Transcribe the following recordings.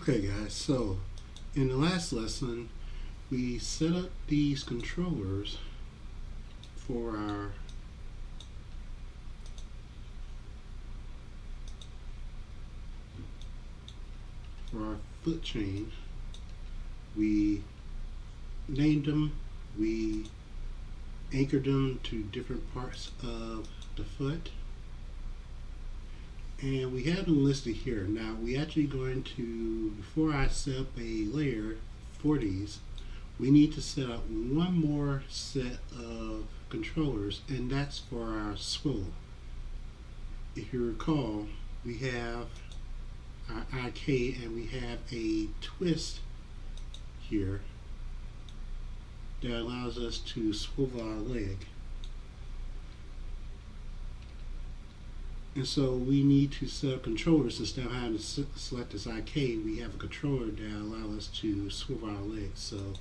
Okay guys, so in the last lesson we set up these controllers for our foot chain. We named them, we anchored them to different parts of the foot, and we have them listed here. Now we actually going to, before I set up a layer for these, we need to set up one more set of controllers, and that's for our swivel. If you recall, we have our IK and we have a twist here that allows us to swivel our leg. And so we need to set up controllers. Instead of having to select this IK, we have a controller that allows us to swivel our legs. So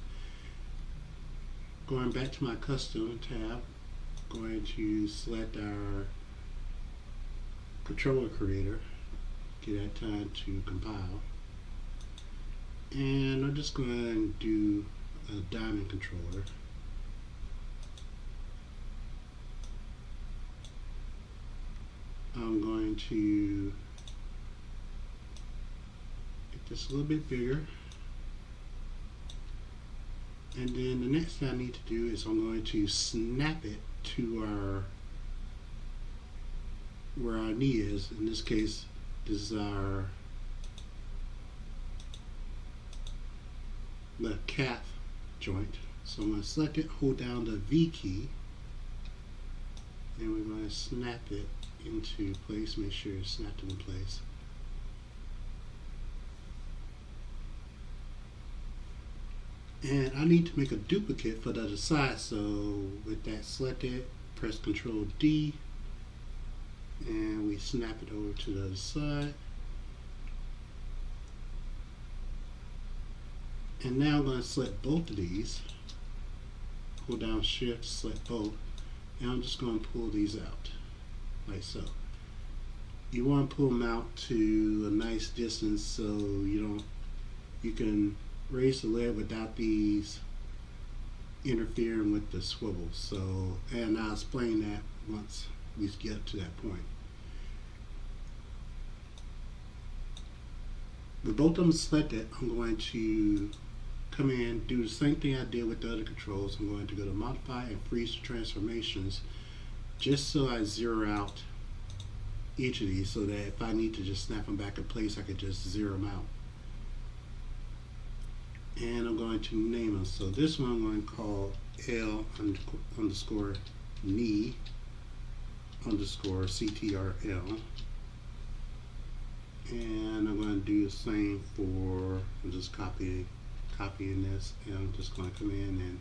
going back to my custom tab, going to select our controller creator, give that time to compile, and I'm just going to do a diamond controller. I'm going to get this a little bit bigger, and then the next thing I need to do is I'm going to snap it to where our knee is. In this case, this is our left calf joint. So I'm going to select it, hold down the V key, and we're going to snap it into place. Make sure it's snapped in place. And I need to make a duplicate for the other side, so with that selected, press Ctrl D and we snap it over to the other side. And now I'm going to select both of these, hold down Shift, select both, and I'm just going to pull these out like so. You want to pull them out to a nice distance so you can raise the leg without these interfering with the swivel. So, and I'll explain that once we get to that point. With both of them selected, I'm going to come in, do the same thing I did with the other controls. I'm going to go to Modify and Freeze Transformations, just so I zero out each of these, so that if I need to just snap them back in place, I could just zero them out. And I'm going to name them. So this one I'm going to call L underscore knee underscore CTRL. And I'm going to do the same for, I'm just copying this, and I'm just going to come in and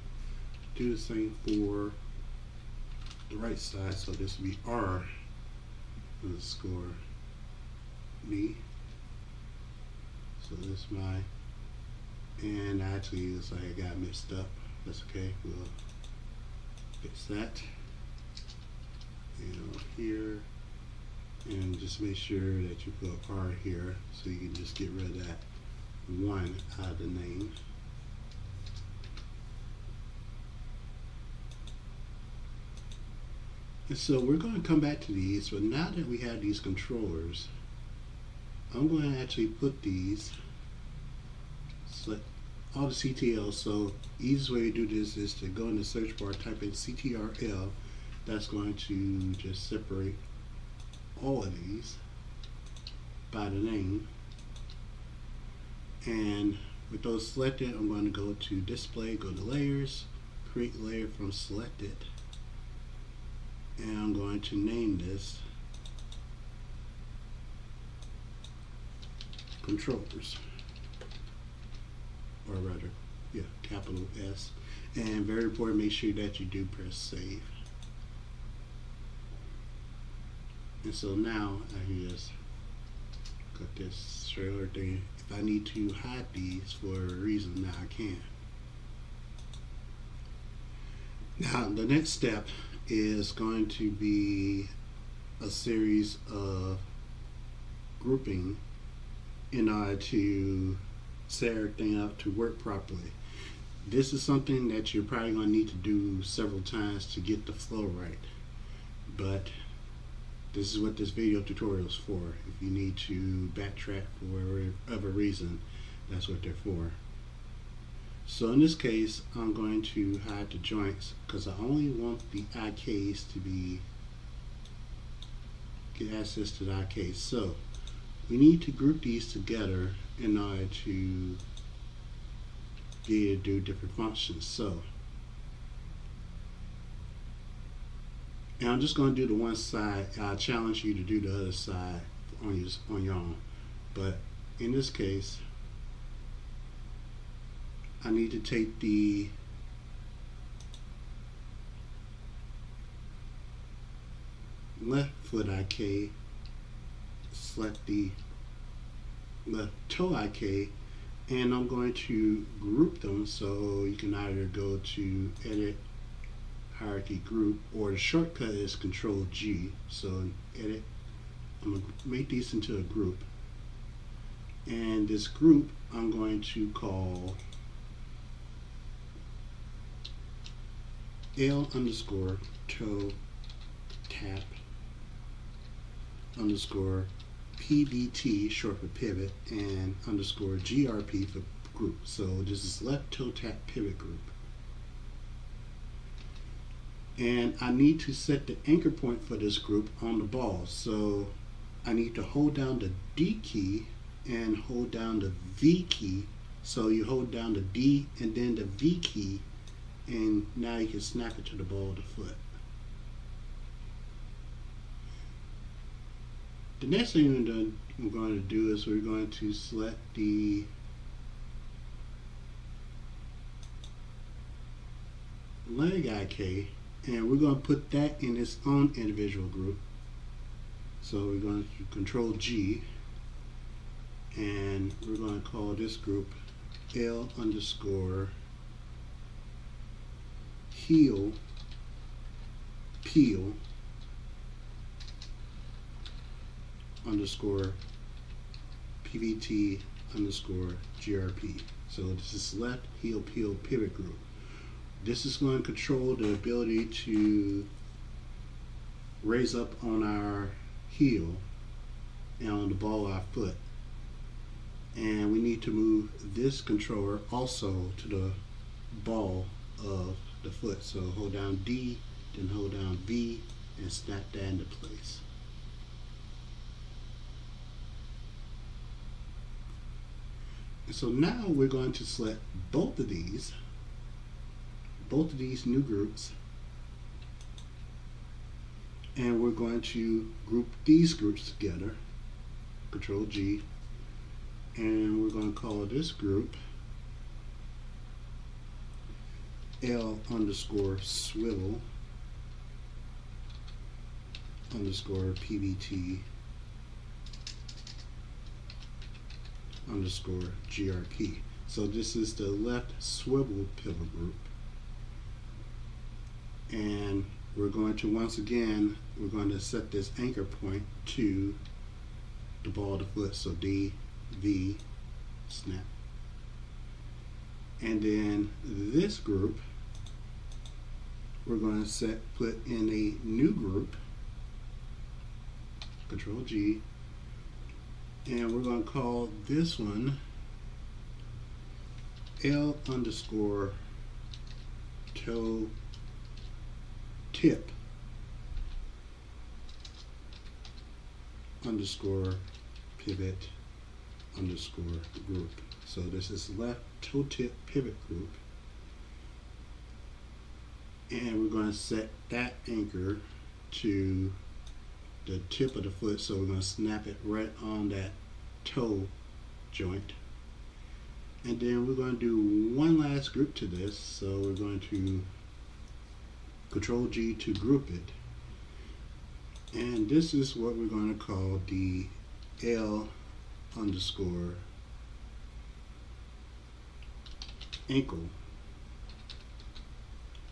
do the same for the right side. So this will be R underscore knee. So this is my, and actually it looks like I got mixed up. That's okay, we'll fix that. And here, and just make sure that you put R here so you can just get rid of that one out of the name. And so we're going to come back to these, but now that we have these controllers, I'm going to actually put these, select all the CTL. So easiest way to do this is to go in the search bar, type in CTRL. That's going to just separate all of these by the name. And with those selected, I'm going to go to Display, go to Layers, create layer from Selected, and I'm going to name this Controllers, or rather, yeah, capital S. And very important, make sure that you do press Save. And so now I can just cut this trailer thing. If I need to hide these for a reason, now I can. Now the next step is going to be a series of grouping in order to set everything up to work properly. This is something that you're probably going to need to do several times to get the flow right. But this is what this video tutorial is for. If you need to backtrack for whatever reason, that's what they're for. So in this case, I'm going to hide the joints because I only want the IKs to get access to the IKs. So we need to group these together in order to be able to do different functions. So, and I'm just going to do the one side. I'll challenge you to do the other side on your own. But in this case, I need to take the left foot IK, select the left toe IK, and I'm going to group them. So you can either go to Edit, Hierarchy, Group, or the shortcut is Control G. So in Edit, I'm going to make these into a group, and this group I'm going to call L underscore toe tap underscore PVT, short for pivot, and underscore GRP for group. So this is left toe tap pivot group. And I need to set the anchor point for this group on the ball. So I need to hold down the D key and hold down the V key. So you hold down the D and then the V key, and now you can snap it to the ball of the foot. The next thing we're going to do is we're going to select the leg IK, and we're going to put that in its own individual group. So we're going to Control G, and we're going to call this group L underscore heel peel underscore PVT underscore GRP. So this is left heel peel pivot group. This is going to control the ability to raise up on our heel and on the ball of our foot. And we need to move this controller also to the ball of the foot. So hold down D, then hold down V, and snap that into place. So now we're going to select both of these new groups, and we're going to group these groups together, Control G, and we're going to call this group L underscore swivel underscore PVT underscore GRP. So this is the left swivel pivot group, and we're going to once again set this anchor point to the ball of the foot. So D, V, snap, and then this group we're going to put in a new group, Control G, and we're going to call this one L underscore toe tip underscore pivot underscore group. So this is left toe tip pivot group, and we're going to set that anchor to the tip of the foot. So we're going to snap it right on that toe joint, and then we're going to do one last group to this. So we're going to Control G to group it, and this is what we're going to call the L underscore ankle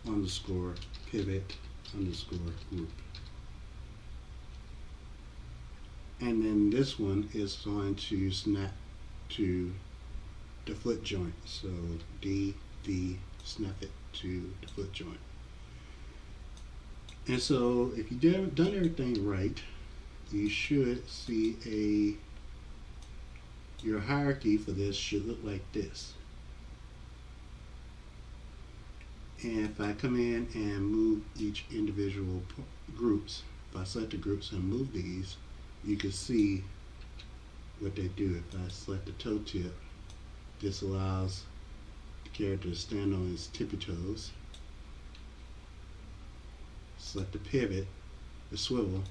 underscore pivot underscore group. And then this one is going to snap to the foot joint. So D, V, snap it to the foot joint. And so if you've done everything right, you should see your hierarchy for this should look like this. And if I come in and move each individual groups, if I select the groups and move these, you can see what they do. If I select the toe tip, this allows the character to stand on his tippy toes. Select the pivot, the swivel.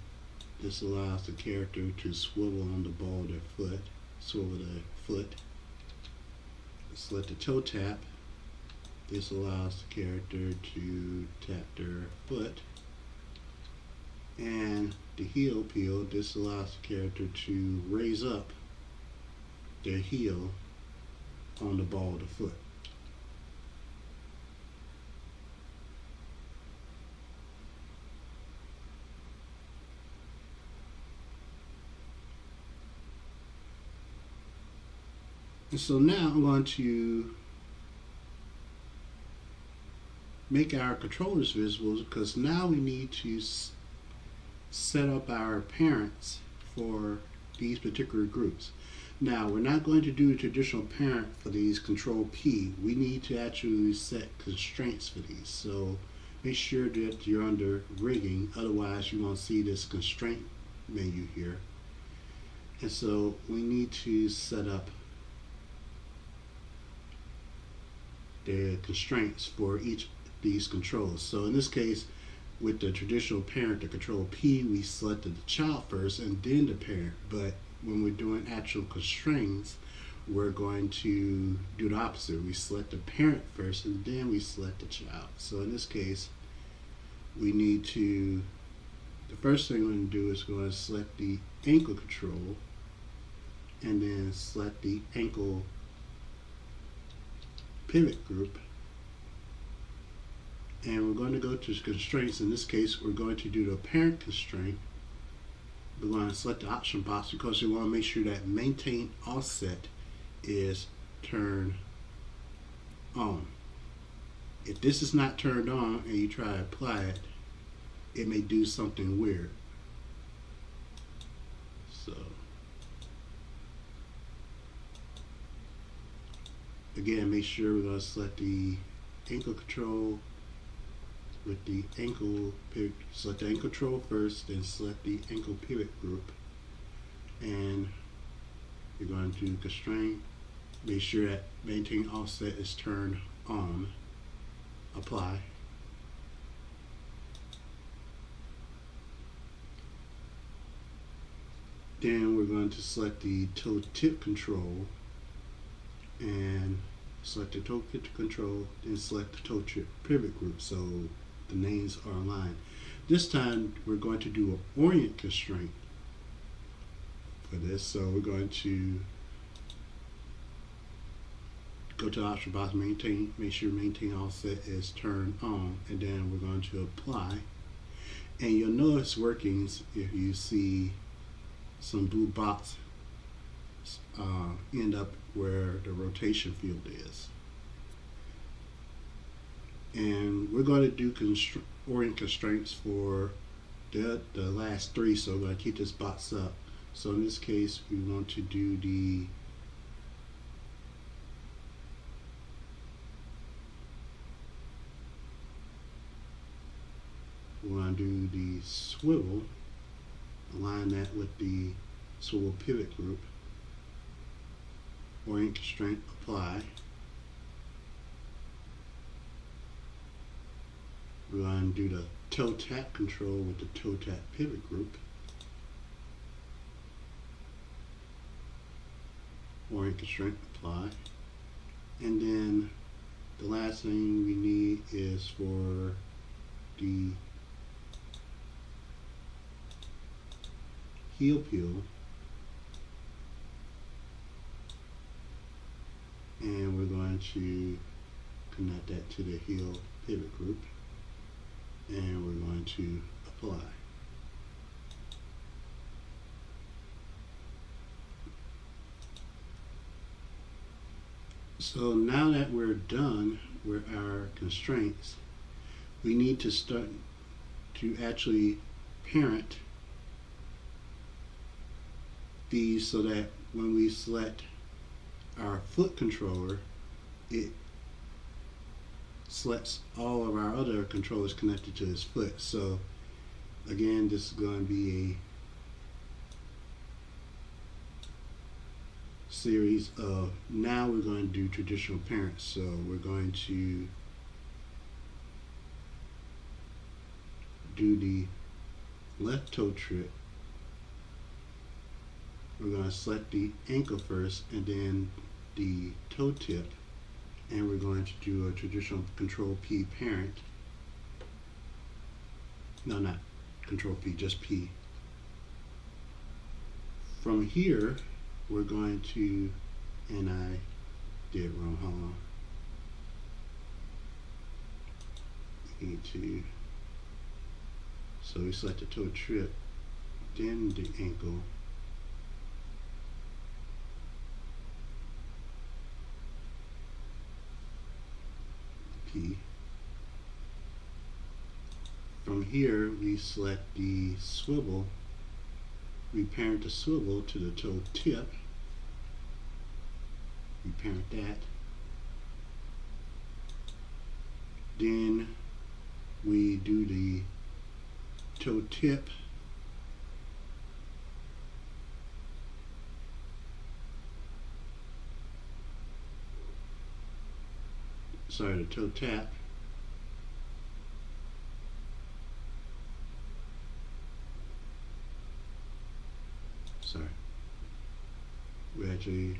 This allows the character to swivel on the ball of their foot, swivel their foot. Select the toe tap. This allows the character to tap their foot. And the heel peel, this allows the character to raise up their heel on the ball of the foot. And so now I'm going to make our controllers visible, because now we need to set up our parents for these particular groups. Now we're not going to do a traditional parent for these control P. We need to actually set constraints for these. So make sure that you're under rigging, otherwise you won't see this constraint menu here. And so we need to set up the constraints for each of these controls. So in this case, with the traditional parent, the control P, we selected the child first and then the parent. But when we're doing actual constraints, we're going to do the opposite. We select the parent first and then we select the child. So in this case, we need to, the first thing we're going to do is going to select the ankle control and then select the ankle pivot group, and we're going to go to constraints. In this case, we're going to do the parent constraint. We're going to select the option box because we want to make sure that maintain offset is turned on. If this is not turned on and you try to apply it, it may do something weird. So again, make sure we're going to select the ankle control with the ankle pivot. Select the ankle control first, then select the ankle pivot group, and you're going to constrain. Make sure that maintain offset is turned on. Apply. Then we're going to select the toe tip control and select the toe tip control, then select the toe tip pivot group so the names are aligned. This time we're going to do an orient constraint for this. So we're going to go to the option box, make sure maintain offset is turned on, and then we're going to apply. And you'll notice workings if you see some blue box end up where the rotation field is. And we're going to do orient constraints for the last three, so we're going to keep this box up. So in this case, we want to do the swivel, align that with the swivel pivot group, orient constraint, apply. We're going to do the toe tap control with the toe tap pivot group, orient constraint, apply. And then the last thing we need is for the heel peel, and we're going to connect that to the heel pivot group, and we're going to apply. So now that we're done with our constraints, we need to start to actually parent these so that when we select our foot controller, it selects all of our other controllers connected to his foot. So again, this is going to be a series of, now we're going to do traditional parents. So we're going to do the left toe trip. We're going to select the ankle first and then the toe tip, and we're going to do a traditional control P parent. No, not control P, just P. From here, we're going to, and I did wrong, hold on. We need to, so we select the toe trip, then the ankle, P. From here, we select the swivel. We parent the swivel to the toe tip. We parent that. Then we do the toe tip. Sorry, the toe tap. Sorry. We actually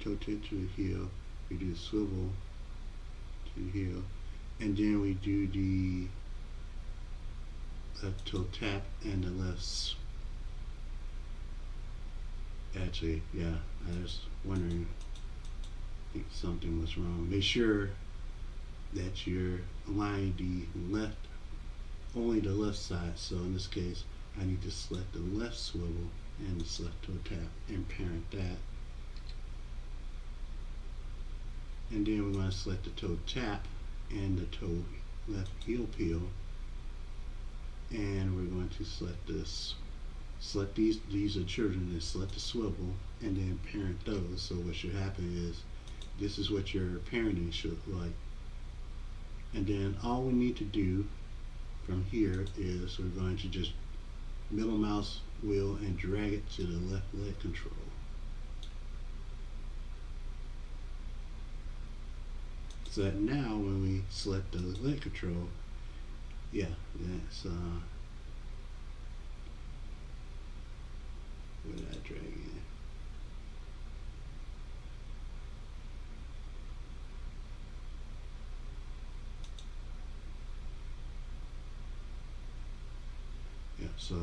toe tip to the heel. We do the swivel to the heel, and then we do the left toe tap and the left. Actually, yeah, I was wondering. I think something was wrong. Make sure that you're aligning the left, only the left side. So in this case, I need to select the left swivel and the left toe tap and parent that. And then we're going to select the toe tap and the toe left heel peel. And we're going to select this. Select these are children, then select the swivel and then parent those. So what should happen is, this is what your parenting should look like. And then all we need to do from here is we're going to just middle mouse wheel and drag it to the left leg control. So that now when we select the leg control, yeah, that's where did I drag in? Yeah, so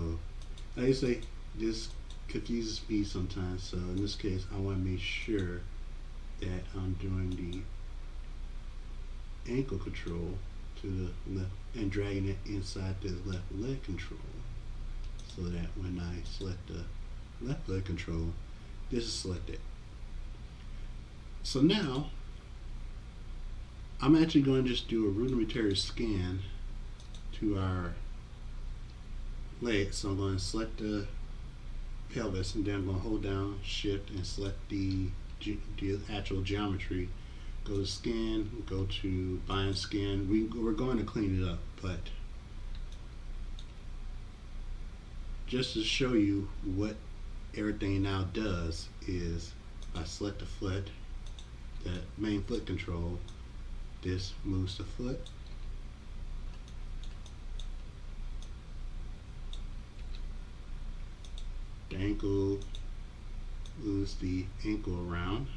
like I say, this confuses me sometimes. So in this case, I want to make sure that I'm doing the ankle control to the left and dragging it inside the left leg control, so that when I select the left leg control, this is selected. So now I'm actually going to just do a rudimentary scan to our leg. So I'm going to select the pelvis, and then I'm going to hold down shift and select the actual geometry. Go to scan, go to bind scan. We're going to clean it up, but just to show you what everything now does is, I select the foot, that main foot control, this moves the foot. The ankle moves the ankle around.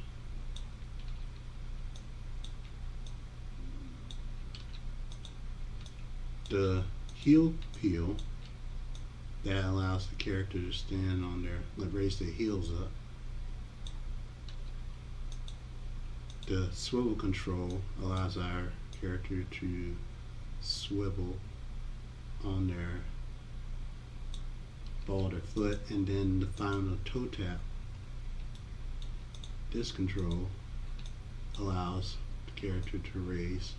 The heel peel, that allows the character to stand on their, raise their heels up. The swivel control allows our character to swivel on their ball of their foot, and then the final toe tap This control allows the character to raise.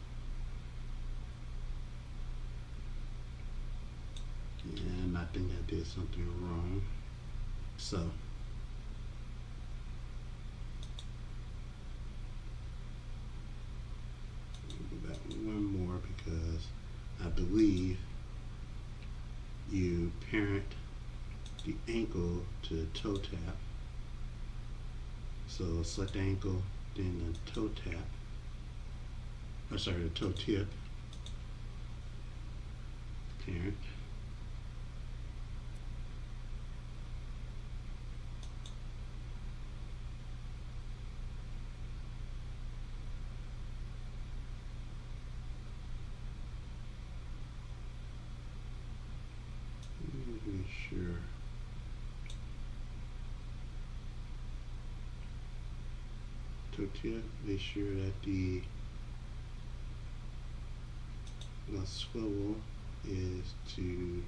And I think I did something wrong. So I'll go back one more because I believe you parent the ankle to the toe tap. So select the ankle, then the toe tap. I'm sorry, the toe tip. Parent. Be sure. Toe tip, make sure that the swivel is to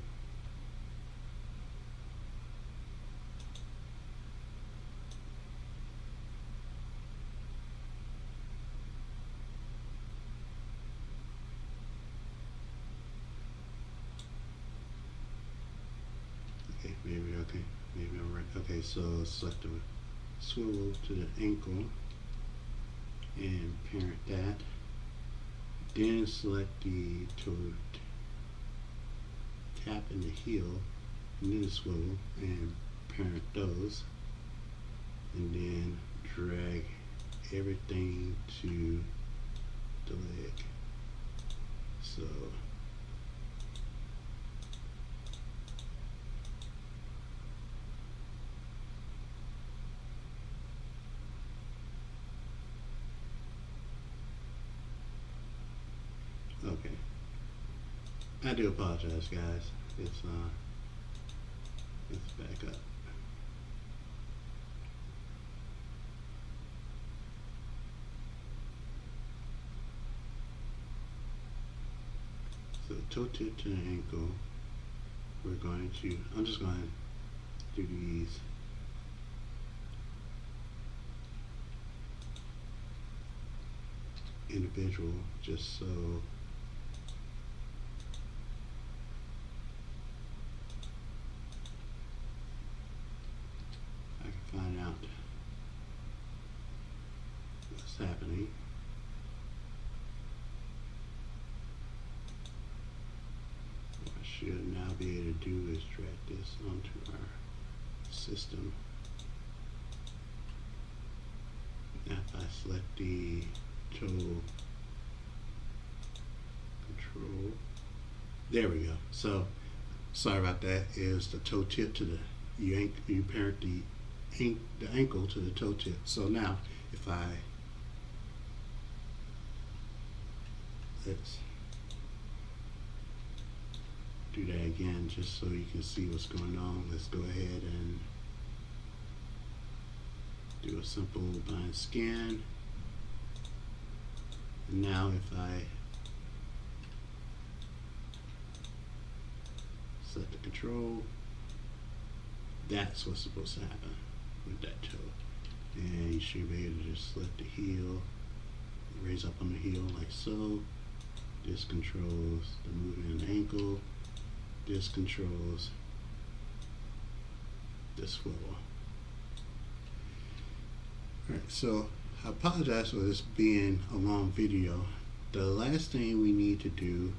maybe I'm right. Okay, so select the swivel to the ankle and parent that. Then select the toe tap and the heel, and then the swivel, and parent those. And then drag everything to the leg. So okay. I do apologize, guys. It's back up. So toe tip to the ankle. I'm just going to do these individual just so I can find out what's happening. What I should now be able to do is drag this onto our system. Now if I select the toe control, there we go. So sorry about that. Is the toe tip to the you parent the ankle to the toe tip. So now if let's do that again just so you can see what's going on. Let's go ahead and do a simple bind scan. And now if I set the control, that's what's supposed to happen with that toe. And you should be able to just select the heel, raise up on the heel like so. This controls the movement of the ankle. This controls the swivel. Alright, so I apologize for this being a long video. The last thing we need to do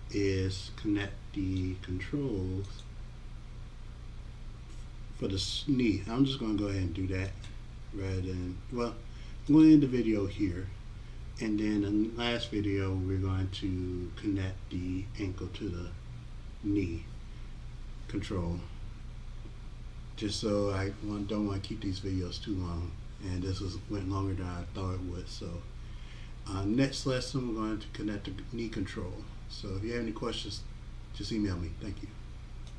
is connect the controls for the knee. I'm just going to go ahead and do that rather than, well, I'm going to end the video here. And then in the last video, we're going to connect the ankle to the knee control. Just so I don't want to keep these videos too long. And this went longer than I thought it would. So next lesson, we're going to connect the knee control. So if you have any questions, just email me. Thank you.